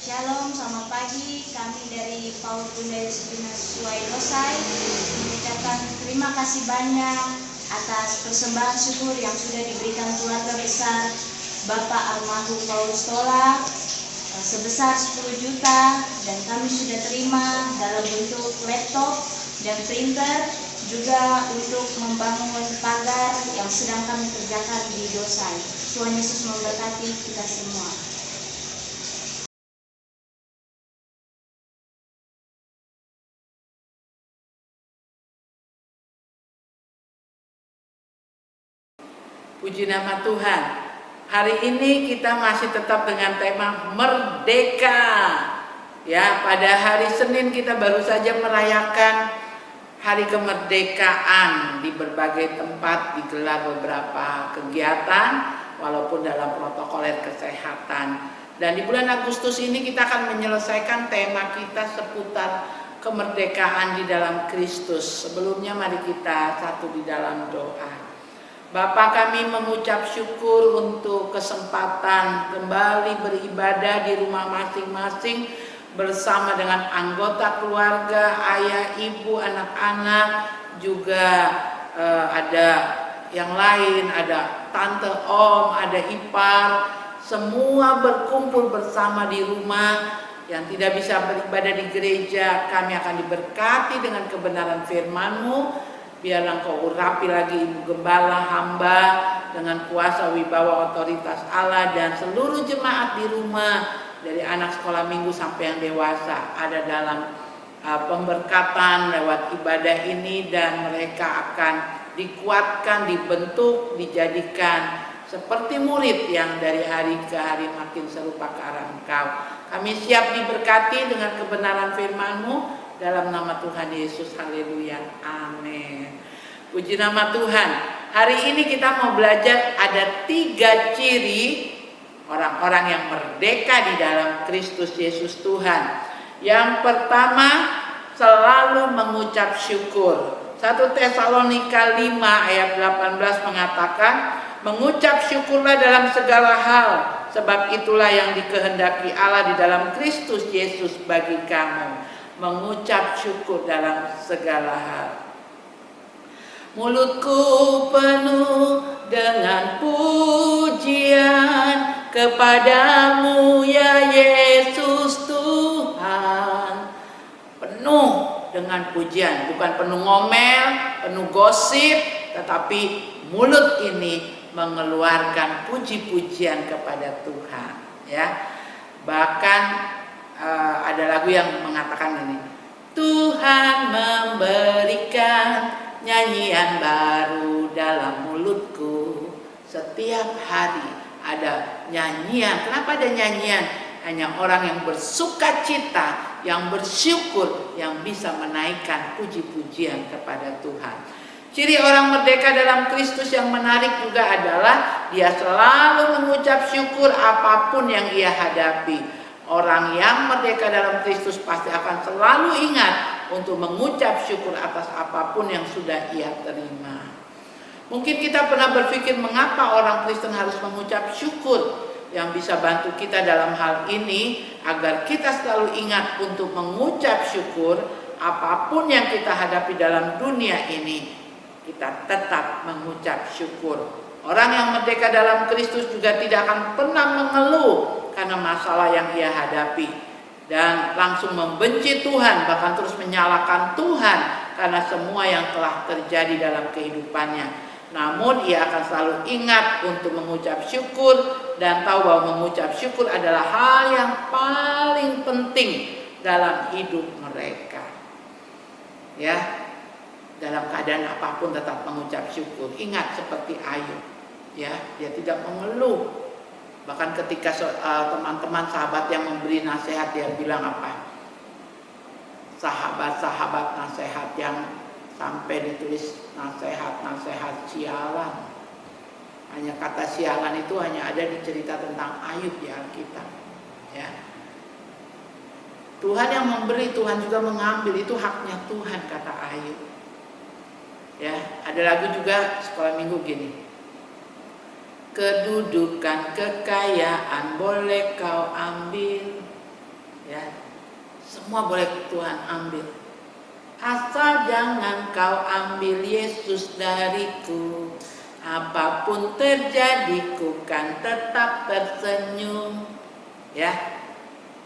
Shalom, selamat pagi. Kami dari PAUD Bunda Yesus Suai Losai mengucapkan terima kasih banyak atas persembahan syukur yang sudah diberikan keluarga besar Bapak almarhum Paulus Tola sebesar 10 juta, dan kami sudah terima dalam bentuk laptop dan printer, juga untuk membangun pagar yang sedang kami kerjakan di Dosai. Tuhan Yesus memberkati kita semua. Puji nama Tuhan. Hari ini kita masih tetap dengan tema merdeka. Ya, pada hari Senin kita baru saja merayakan hari kemerdekaan. Di berbagai tempat digelar beberapa kegiatan walaupun dalam protokoler kesehatan. Dan di bulan Agustus ini kita akan menyelesaikan tema kita seputar kemerdekaan di dalam Kristus. Sebelumnya mari kita satu di dalam doa. Bapa, kami mengucap syukur untuk kesempatan kembali beribadah di rumah masing-masing bersama dengan anggota keluarga, ayah, ibu, anak-anak, juga ada yang lain, ada tante, om, ada ipar, semua berkumpul bersama di rumah. Yang tidak bisa beribadah di gereja, kami akan diberkati dengan kebenaran firman-Mu. Biarlah Engkau urapi lagi Ibu Gembala hamba dengan kuasa wibawa otoritas Allah, dan seluruh jemaat di rumah dari anak sekolah minggu sampai yang dewasa ada dalam pemberkatan lewat ibadah ini, dan mereka akan dikuatkan, dibentuk, dijadikan seperti murid yang dari hari ke hari makin serupa ke arah Engkau. Kami siap diberkati dengan kebenaran firman-Mu dalam nama Tuhan Yesus. Haleluya, amin. Puji nama Tuhan. Hari ini kita mau belajar ada 3 ciri orang-orang yang merdeka di dalam Kristus Yesus Tuhan. Yang pertama, selalu mengucap syukur. 1 Tesalonika 5 ayat 18 mengatakan, mengucap syukurlah dalam segala hal, sebab itulah yang dikehendaki Allah di dalam Kristus Yesus bagi kamu. Mengucap syukur dalam segala hal. Mulutku penuh dengan pujian kepadamu ya Yesus Tuhan. Penuh dengan pujian, bukan penuh ngomel, penuh gosip, tetapi mulut ini mengeluarkan puji-pujian kepada Tuhan, ya. Bahkan ada lagu yang mengatakan ini, Tuhan memberikan nyanyian baru dalam mulutku. Setiap hari ada nyanyian. Kenapa ada nyanyian? Hanya orang yang bersuka cita, yang bersyukur, yang bisa menaikkan puji-pujian kepada Tuhan. Ciri orang merdeka dalam Kristus yang menarik juga adalah dia selalu mengucap syukur apapun yang ia hadapi. Orang yang merdeka dalam Kristus pasti akan selalu ingat untuk mengucap syukur atas apapun yang sudah ia terima. Mungkin kita pernah berpikir mengapa orang Kristen harus mengucap syukur. Yang bisa bantu kita dalam hal ini agar kita selalu ingat untuk mengucap syukur apapun yang kita hadapi dalam dunia ini, kita tetap mengucap syukur. Orang yang merdeka dalam Kristus juga tidak akan pernah mengeluh karena masalah yang ia hadapi, dan langsung membenci Tuhan, bahkan terus menyalahkan Tuhan karena semua yang telah terjadi dalam kehidupannya. Namun ia akan selalu ingat untuk mengucap syukur dan tahu bahwa mengucap syukur adalah hal yang paling penting dalam hidup mereka. Ya, dalam keadaan apapun tetap mengucap syukur. Ingat seperti Ayub, ya, dia tidak mengeluh. Bahkan ketika teman-teman sahabat yang memberi nasihat, dia bilang apa? Sahabat-sahabat nasihat yang sampai ditulis nasihat-nasihat sialan. Hanya kata sialan itu hanya ada di cerita tentang Ayub di Alkitab. Ya. Tuhan yang memberi, Tuhan juga mengambil, itu haknya Tuhan, kata Ayub. Ya, ada lagu juga sekolah minggu gini. Kedudukan kekayaan boleh kau ambil, semua boleh Tuhan ambil. Asal jangan kau ambil Yesus dariku. Apapun terjadi, ku kan tetap tersenyum. Ya.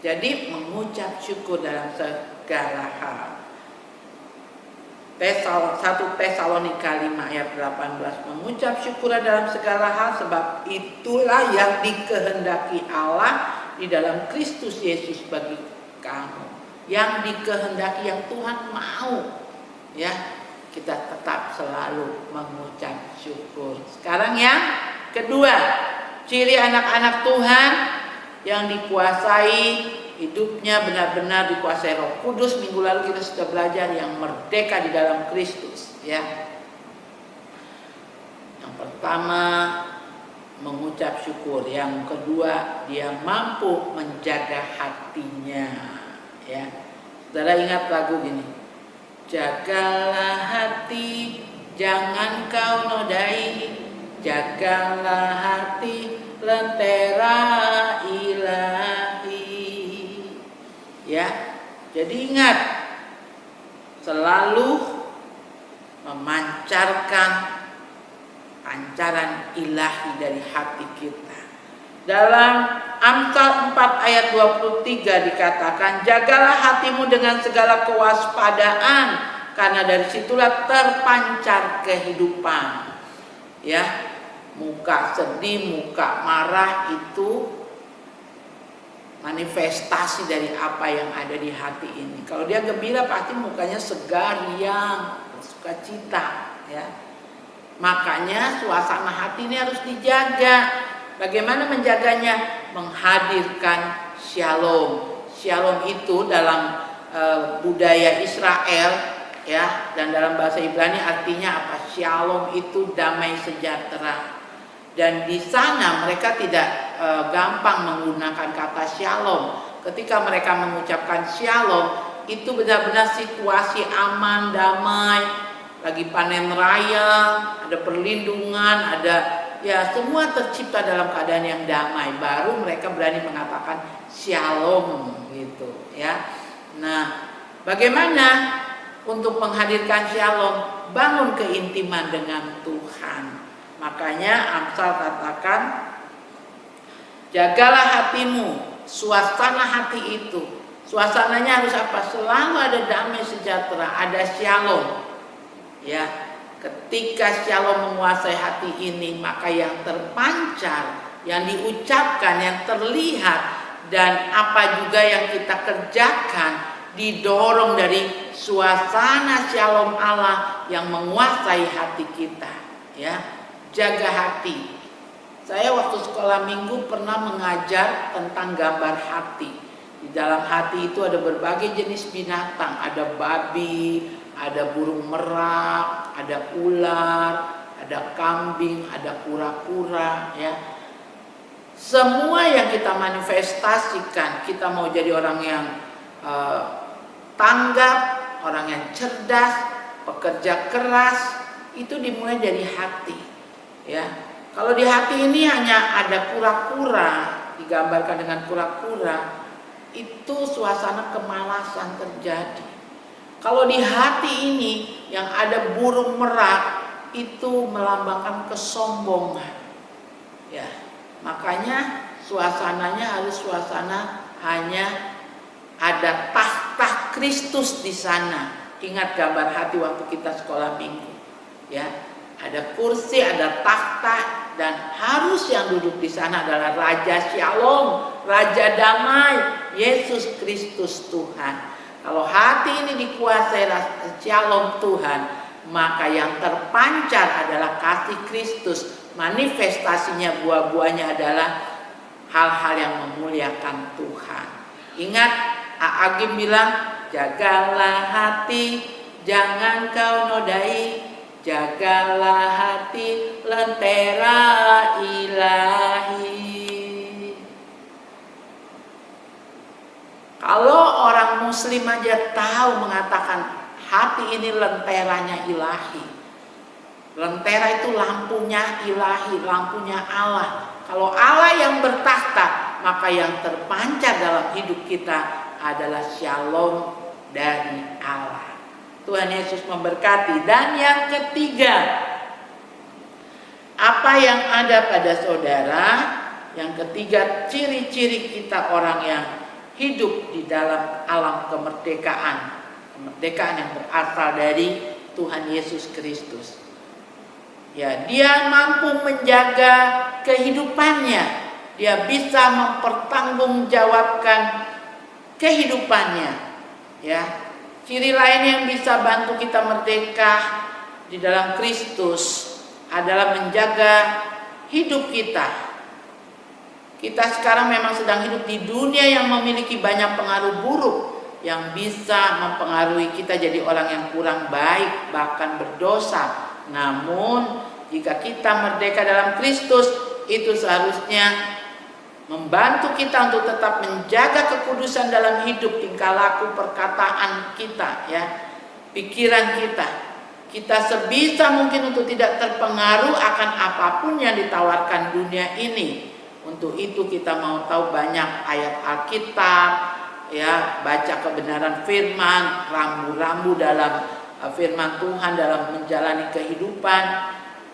Jadi mengucap syukur dalam segala hal. 1 Tesalonika 5 ayat 18, mengucap syukur dalam segala hal, sebab itulah yang dikehendaki Allah di dalam Kristus Yesus bagi kamu. Yang dikehendaki, yang Tuhan mau, ya, kita tetap selalu mengucap syukur. Sekarang yang kedua, ciri anak-anak Tuhan yang dikuasai, hidupnya benar-benar dikuasai Roh Kudus. Minggu lalu kita sudah belajar yang merdeka di dalam Kristus, ya. Yang pertama mengucap syukur, yang kedua dia mampu menjaga hatinya, ya. Saudara ingat lagu gini, jagalah hati, jangan kau nodai, jagalah hati, lentera ilahi. Ya, jadi ingat, selalu memancarkan pancaran ilahi dari hati kita. Dalam Amsal 4 ayat 23 dikatakan, jagalah hatimu dengan segala kewaspadaan, karena dari situlah terpancar kehidupan. Ya, muka sedih, muka marah itu manifestasi dari apa yang ada di hati ini. Kalau dia gembira pasti mukanya segar, riang, sukacita, ya. Makanya suasana hati ini harus dijaga. Bagaimana menjaganya? Menghadirkan shalom. Shalom itu dalam budaya Israel, ya, dan dalam bahasa Ibrani artinya apa? Shalom itu damai sejahtera. Dan di sana mereka tidak gampang menggunakan kata shalom. Ketika mereka mengucapkan shalom, itu benar-benar situasi aman, damai, lagi panen raya, ada perlindungan, ada, ya, semua tercipta dalam keadaan yang damai. Baru mereka berani mengatakan shalom, gitu, ya. Nah, bagaimana untuk menghadirkan shalom? Bangun keintiman dengan Tuhan. Makanya Amsal katakan, jagalah hatimu, suasana hati itu. Suasananya harus apa? Selalu ada damai sejahtera, ada shalom. Ya, ketika shalom menguasai hati ini, maka yang terpancar, yang diucapkan, yang terlihat, dan apa juga yang kita kerjakan didorong dari suasana shalom Allah yang menguasai hati kita, ya. Jaga hati. Saya waktu sekolah minggu pernah mengajar tentang gambar hati. Di dalam hati itu ada berbagai jenis binatang, ada babi, ada burung merak, ada ular, ada kambing, ada kura-kura, ya. Semua yang kita manifestasikan, kita mau jadi orang yang tanggap, orang yang cerdas, pekerja keras, itu dimulai dari hati. Ya, kalau di hati ini hanya ada kura-kura, digambarkan dengan kura-kura, itu suasana kemalasan terjadi. Kalau di hati ini yang ada burung merak, itu melambangkan kesombongan. Ya, makanya suasananya harus suasana hanya ada tahta Kristus di sana. Ingat gambar hati waktu kita sekolah minggu, ya. Ada kursi, ada takhta, dan harus yang duduk di sana adalah Raja Shalom, Raja Damai, Yesus Kristus Tuhan. Kalau hati ini dikuasai Shalom Tuhan, maka yang terpancar adalah kasih Kristus. Manifestasinya, buah-buahnya adalah hal-hal yang memuliakan Tuhan. Ingat, Agim bilang, jagalah hati, jangan kau nodai. Jagalah hati, lentera ilahi. Kalau orang muslim aja tahu mengatakan hati ini lenteranya ilahi. Lentera itu lampunya ilahi, lampunya Allah. Kalau Allah yang bertakhta, maka yang terpancar dalam hidup kita adalah shalom dari Allah. Tuhan Yesus memberkati. Dan yang ketiga, apa yang ada pada saudara? Yang ketiga, ciri-ciri kita orang yang hidup di dalam alam kemerdekaan. Kemerdekaan yang berasal dari Tuhan Yesus Kristus. Ya, dia mampu menjaga kehidupannya. Dia bisa mempertanggungjawabkan kehidupannya. Ya, ciri lain yang bisa bantu kita merdeka di dalam Kristus adalah menjaga hidup kita. Kita sekarang memang sedang hidup di dunia yang memiliki banyak pengaruh buruk yang bisa mempengaruhi kita jadi orang yang kurang baik, bahkan berdosa. Namun jika kita merdeka dalam Kristus, itu seharusnya membantu kita untuk tetap menjaga kekudusan dalam hidup, tingkah laku, perkataan kita, ya, pikiran kita. Kita sebisa mungkin untuk tidak terpengaruh akan apapun yang ditawarkan dunia ini. Untuk itu kita mau tahu banyak ayat Alkitab, ya, baca kebenaran firman, rambu-rambu dalam firman Tuhan dalam menjalani kehidupan.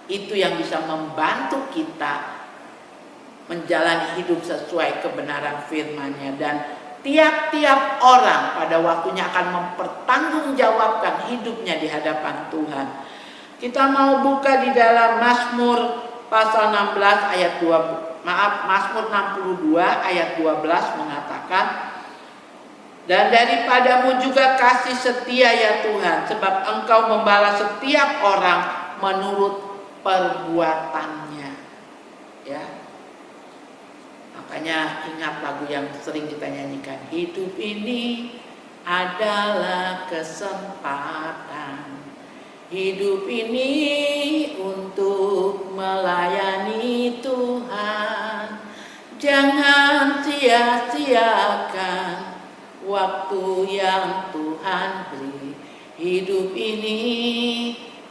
Itu yang bisa membantu kita menjalani hidup sesuai kebenaran firman-Nya. Dan tiap-tiap orang pada waktunya akan mempertanggungjawabkan hidupnya di hadapan Tuhan. Kita mau buka di dalam Mazmur pasal 16 ayat 20. Mazmur 62 ayat 12 mengatakan, dan daripadamu juga kasih setia ya Tuhan, sebab Engkau membalas setiap orang menurut perbuatannya. Ya, makanya ingat lagu yang sering kita nyanyikan, hidup ini adalah kesempatan, hidup ini untuk melayani Tuhan. Jangan sia-siakan waktu yang Tuhan beri. Hidup ini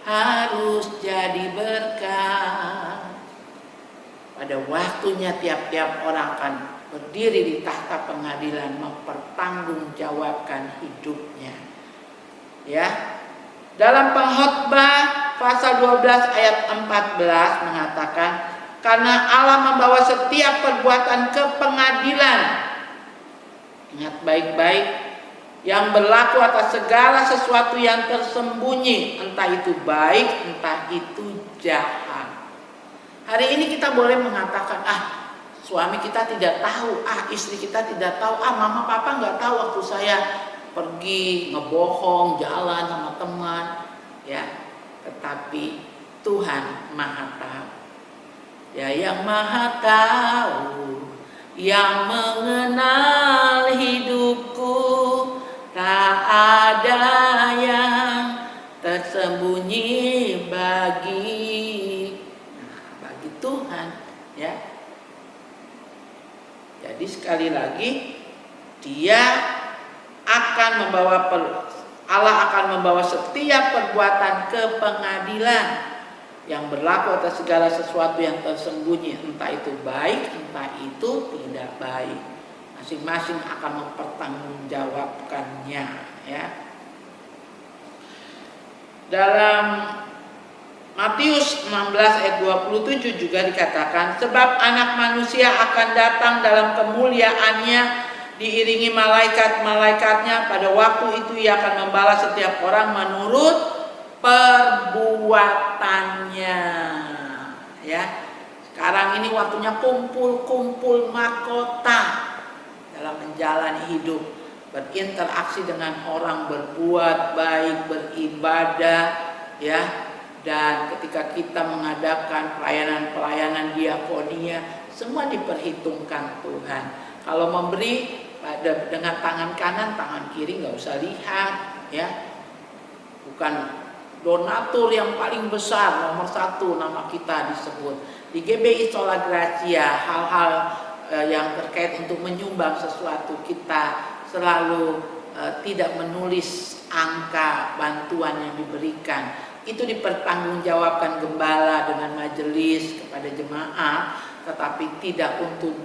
harus jadi berkah. Pada waktunya tiap-tiap orang akan berdiri di tahta pengadilan mempertanggungjawabkan hidupnya. Ya. Dalam Pengkhotbah pasal 12 ayat 14 mengatakan, karena Allah membawa setiap perbuatan ke pengadilan. Ingat baik-baik, yang berlaku atas segala sesuatu yang tersembunyi, entah itu baik, entah itu jahat. Hari ini kita boleh mengatakan, suami kita tidak tahu, istri kita tidak tahu, mama papa nggak tahu waktu saya pergi ngebohong, jalan sama teman, ya. Tetapi Tuhan Maha Tahu. Ya, yang Maha Tahu, yang mengenal hidupku, tak ada yang tersembunyi bagi Tuhan, ya. Jadi sekali lagi, Allah akan membawa setiap perbuatan ke pengadilan yang berlaku atas segala sesuatu yang tersembunyi, entah itu baik, entah itu tidak baik. Masing-masing akan mempertanggungjawabkannya, ya. Dalam Matius 16 ayat 27 juga dikatakan, sebab anak manusia akan datang dalam kemuliaannya diiringi malaikat-malaikatnya. Pada waktu itu ia akan membalas setiap orang menurut perbuatannya, ya. Sekarang ini waktunya kumpul-kumpul mahkota dalam menjalani hidup, berinteraksi dengan orang, berbuat baik, beribadah, ya. Dan ketika kita mengadakan pelayanan-pelayanan diakonia, semua diperhitungkan Tuhan. Kalau memberi dengan tangan kanan, tangan kiri nggak usah lihat, ya. Bukan donatur yang paling besar, nomor 1 nama kita disebut. Di GBI Sola Gracia, hal-hal yang terkait untuk menyumbang sesuatu, kita selalu tidak menulis angka bantuan yang diberikan. Itu dipertanggungjawabkan gembala dengan majelis kepada jemaat, tetapi tidak untuk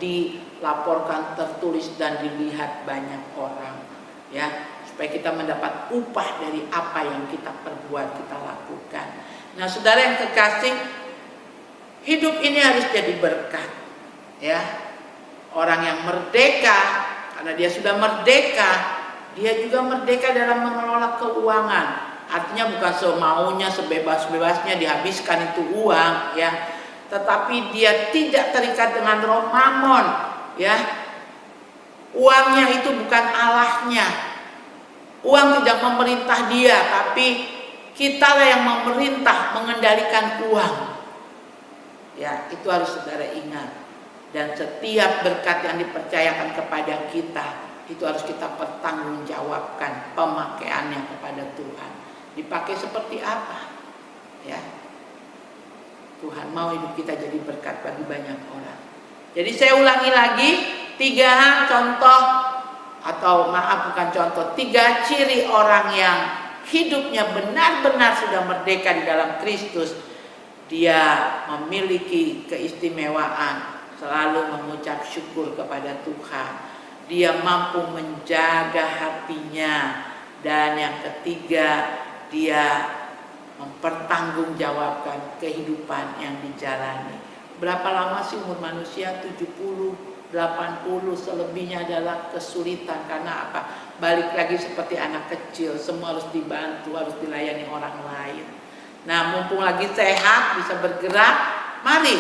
dilaporkan, tertulis dan dilihat banyak orang, ya, supaya kita mendapat upah dari apa yang kita perbuat, kita lakukan. Nah, saudara yang kekasih, hidup ini harus jadi berkat, ya. Orang yang merdeka, karena dia sudah merdeka, dia juga merdeka dalam mengelola keuangan. Artinya bukan semaunya, sebebas-bebasnya dihabiskan itu uang, ya. Tetapi dia tidak terikat dengan roh mamon, ya. Uangnya itu bukan Allahnya. Uang tidak memerintah dia, tapi kitalah yang memerintah, mengendalikan uang. Ya, itu harus saudara ingat. Dan setiap berkat yang dipercayakan kepada kita, itu harus kita pertanggungjawabkan pemakaiannya kepada Tuhan. Dipakai seperti apa? Ya. Tuhan mau hidup kita jadi berkat bagi banyak orang. Jadi saya ulangi lagi, 3 contoh, atau maaf bukan contoh, 3 ciri orang yang hidupnya benar-benar sudah merdeka di dalam Kristus. Dia memiliki keistimewaan, selalu mengucap syukur kepada Tuhan. Dia mampu menjaga hatinya. Dan yang ketiga, dia mempertanggungjawabkan kehidupan yang dijalani. Berapa lama sih umur manusia? 70, 80, selebihnya adalah kesulitan. Karena apa? Balik lagi seperti anak kecil, semua harus dibantu, harus dilayani orang lain. Nah, mumpung lagi sehat, bisa bergerak, mari.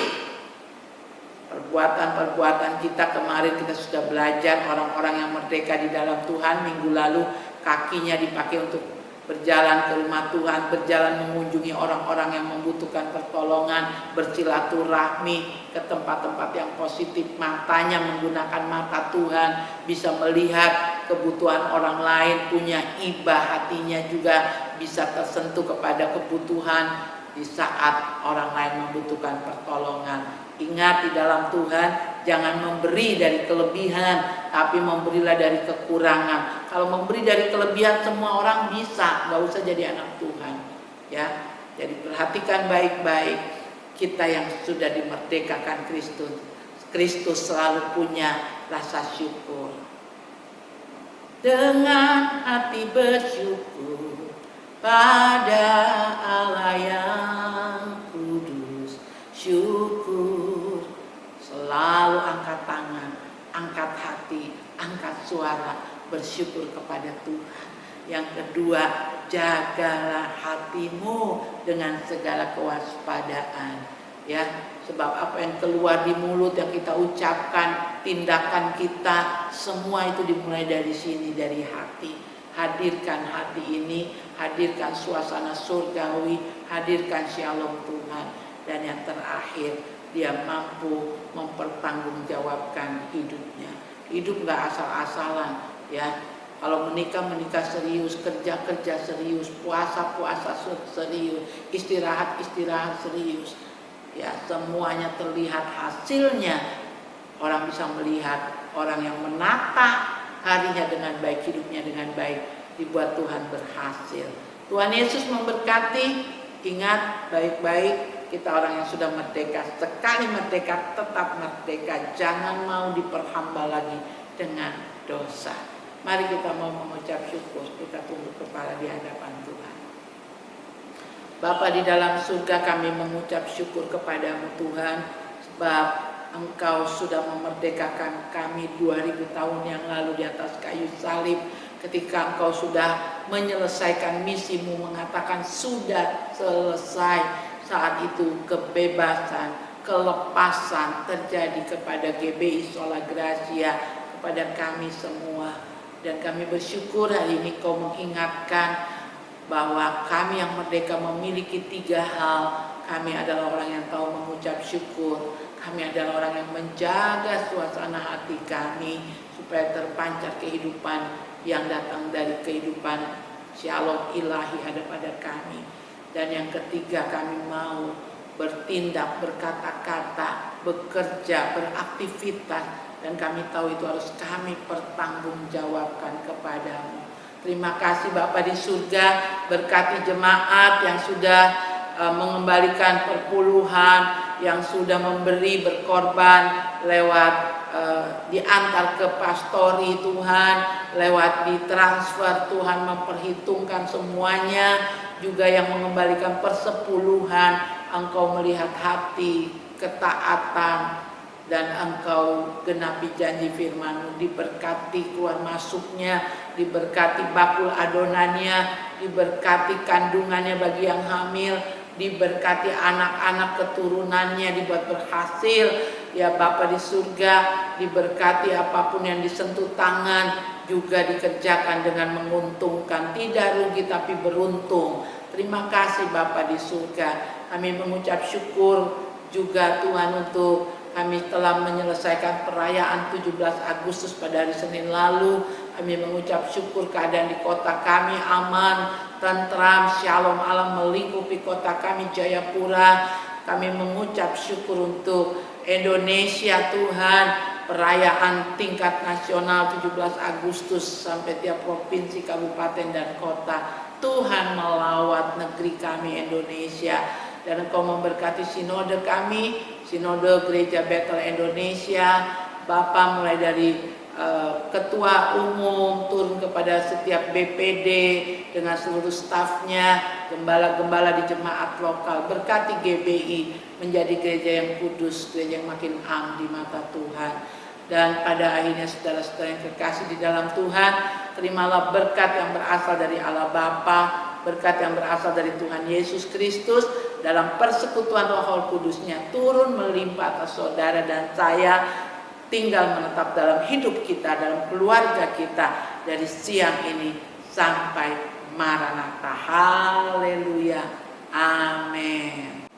Perbuatan-perbuatan kita kemarin kita sudah belajar, orang-orang yang merdeka di dalam Tuhan. Minggu lalu kakinya dipakai untuk berjalan ke rumah Tuhan, berjalan mengunjungi orang-orang yang membutuhkan pertolongan, bersilaturahmi ke tempat-tempat yang positif. Matanya menggunakan mata Tuhan, bisa melihat kebutuhan orang lain, punya iba, hatinya juga bisa tersentuh kepada kebutuhan di saat orang lain membutuhkan pertolongan. Ingat, di dalam Tuhan jangan memberi dari kelebihan, tapi memberilah dari kekurangan. Kalau memberi dari kelebihan semua orang bisa, nggak usah jadi anak Tuhan, ya. Jadi perhatikan baik-baik, kita yang sudah dimerdekakan Kristus. Kristus selalu punya rasa syukur. Dengan hati bersyukur pada Allah yang kudus, syukur. Selalu angkat tangan, angkat hati, angkat suara, bersyukur kepada Tuhan. Yang kedua, jagalah hatimu dengan segala kewaspadaan. Ya, sebab apa yang keluar di mulut, yang kita ucapkan, tindakan kita, semua itu dimulai dari sini, dari hati. Hadirkan hati ini, hadirkan suasana surgawi, hadirkan shalom Tuhan. Dan yang terakhir, dia mampu mempertanggungjawabkan hidupnya. Hidup gak asal-asalan, ya. Kalau menikah serius, kerja serius, puasa serius, istirahat serius. Ya, semuanya terlihat hasilnya. Orang bisa melihat orang yang menata harinya dengan baik, hidupnya dengan baik, dibuat Tuhan berhasil. Tuhan Yesus memberkati. Ingat baik-baik, kita orang yang sudah merdeka, sekali merdeka tetap merdeka. Jangan mau diperhamba lagi dengan dosa. Mari kita mau mengucap syukur, kita tunduk kepala di hadapan Tuhan. Bapa di dalam surga, kami mengucap syukur kepadamu Tuhan, sebab Engkau sudah memerdekakan kami 2000 tahun yang lalu di atas kayu salib. Ketika Engkau sudah menyelesaikan misimu, mengatakan sudah selesai, saat itu kebebasan, kelepasan terjadi kepada GBI Sola Gracia, kepada kami semua. Dan kami bersyukur hari ini Kau mengingatkan bahwa kami yang merdeka memiliki 3 hal. Kami adalah orang yang tahu mengucap syukur, kami adalah orang yang menjaga suasana hati kami supaya terpancar kehidupan yang datang dari kehidupan shalom ilahi ada pada kami. Dan yang ketiga, kami mau bertindak, berkata-kata, bekerja, beraktivitas, dan kami tahu itu harus kami pertanggungjawabkan kepadamu. Terima kasih Bapa di surga, berkati jemaat yang sudah mengembalikan perpuluhan, yang sudah memberi, berkorban lewat diantar ke pastori Tuhan, lewat ditransfer Tuhan memperhitungkan semuanya, juga yang mengembalikan persepuluhan, Engkau melihat hati, ketaatan, dan Engkau genapi janji firman-Mu. Diberkati keluar masuknya, diberkati bakul adonannya, diberkati kandungannya bagi yang hamil, diberkati anak-anak keturunannya dibuat berhasil. Ya Bapa di surga, diberkati apapun yang disentuh tangan juga dikerjakan dengan menguntungkan, tidak rugi tapi beruntung. Terima kasih Bapa di surga. Kami mengucap syukur juga Tuhan untuk kami telah menyelesaikan perayaan 17 Agustus pada hari Senin lalu. Kami mengucap syukur keadaan di kota kami aman, tentram, shalom alam melingkupi kota kami Jayapura. Kami mengucap syukur untuk Indonesia Tuhan, perayaan tingkat nasional 17 Agustus sampai tiap provinsi, kabupaten dan kota. Tuhan melawat negeri kami Indonesia, dan Engkau memberkati sinode kami, sinode Gereja Bethel Indonesia. Bapa mulai dari ketua umum turun kepada setiap BPD dengan seluruh stafnya, gembala-gembala di jemaat lokal. Berkati GBI menjadi gereja yang kudus, gereja yang makin am di mata Tuhan. Dan pada akhirnya saudara-saudara yang kekasih di dalam Tuhan, terimalah berkat yang berasal dari Allah Bapa, berkat yang berasal dari Tuhan Yesus Kristus dalam persekutuan Roh Kudusnya turun melimpah atas saudara dan saya, tinggal menetap dalam hidup kita, dalam keluarga kita dari siang ini sampai Maranatha. Haleluya. Amin.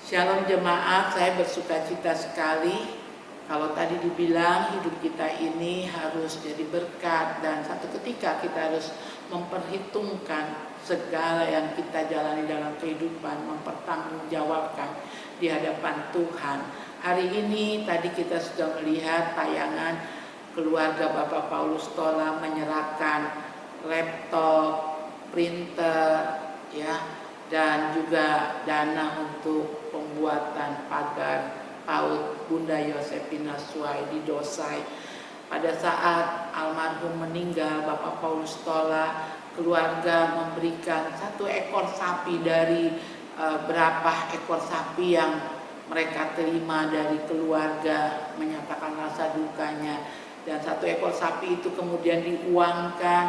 Shalom jemaat, saya bersukacita sekali kalau tadi dibilang hidup kita ini harus jadi berkat, dan satu ketika kita harus memperhitungkan segala yang kita jalani dalam kehidupan, mempertanggungjawabkan di hadapan Tuhan. Hari ini tadi kita sudah melihat tayangan keluarga Bapak Paulus Tola menyerahkan laptop, printer, ya, dan juga dana untuk pembuatan pagar PAUD Bunda Yosepina Suai di Dosai. Pada saat almarhum meninggal, Bapak Paulus Tola, keluarga memberikan 1 ekor sapi dari berapa ekor sapi yang mereka terima dari keluarga, menyatakan rasa dukanya. Dan 1 ekor sapi itu kemudian diuangkan,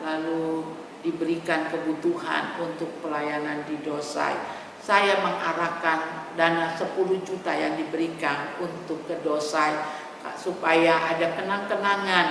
lalu diberikan kebutuhan untuk pelayanan di Dosai. Saya mengarahkan dana 10 juta yang diberikan untuk ke Dosai, supaya ada kenang-kenangan,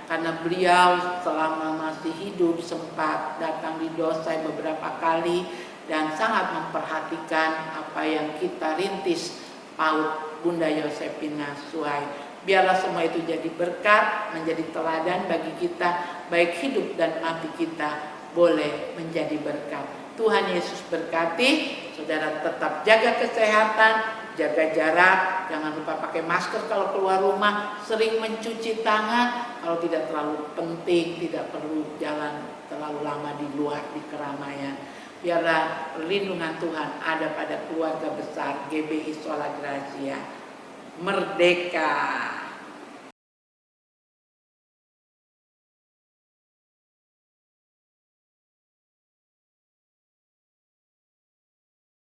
karena beliau selama masih hidup sempat datang di Dosai beberapa kali dan sangat memperhatikan apa yang kita rintis PAUD Bunda Yosepina Suai. Biarlah semua itu jadi berkat, menjadi teladan bagi kita, baik hidup dan mati kita boleh menjadi berkat. Tuhan Yesus berkati. Saudara tetap jaga kesehatan, jaga jarak, jangan lupa pakai masker kalau keluar rumah, sering mencuci tangan, kalau tidak terlalu penting, tidak perlu jalan terlalu lama di luar, di keramaian. Biarlah perlindungan Tuhan ada pada keluarga besar GBI Sola Gracia. Merdeka!